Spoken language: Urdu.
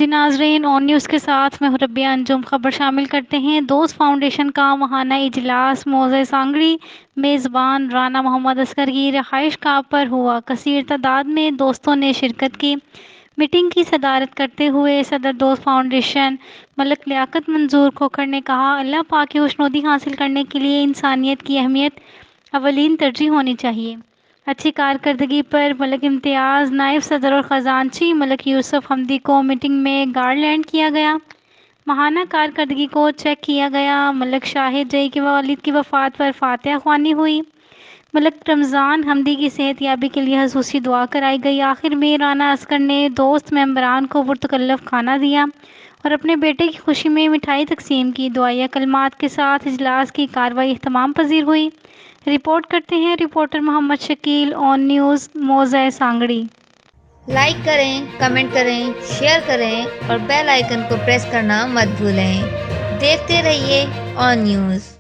جی ناظرین، آن نیوز کے ساتھ میں ربیہ انجم خبر شامل کرتے ہیں۔ دوست فاؤنڈیشن کا ماہانہ اجلاس موضع سانگڑی میزبان رانا محمد اصغر کی رہائش گاہ پر ہوا۔ کثیر تعداد میں دوستوں نے شرکت کی۔ میٹنگ کی صدارت کرتے ہوئے صدر دوست فاؤنڈیشن ملک لیاقت منظور کھوکھر نے کہا، اللہ پاک کی خوشنودی حاصل کرنے کے لیے انسانیت کی اہمیت اولین ترجیح ہونی چاہیے۔ اچھی کارکردگی پر ملک امتیاز نائب صدر اور خزانچی ملک یوسف حمدی کو میٹنگ میں گارلینڈ کیا گیا۔ ماہانہ کارکردگی کو چیک کیا گیا۔ ملک شاہد جئی کے والد کی وفات پر فاتحہ خوانی ہوئی۔ ملک رمضان حمدی کی صحت یابی کے لیے خصوصی دعا کرائی گئی۔ آخر میں رانا اصغر نے دوست ممبران کو پرتکلف کھانا دیا اور اپنے بیٹے کی خوشی میں مٹھائی تقسیم کی۔ دعائیہ کلمات کے ساتھ اجلاس کی کارروائی اختتام پذیر ہوئی۔ رپورٹ کرتے ہیں رپورٹر محمد شکیل، آن نیوز، موضع سانگڑی۔ لائک کریں، کمنٹ کریں، شیئر کریں اور بیل آئیکن کو پریس کرنا مت بھولیں۔ دیکھتے رہیے آن نیوز۔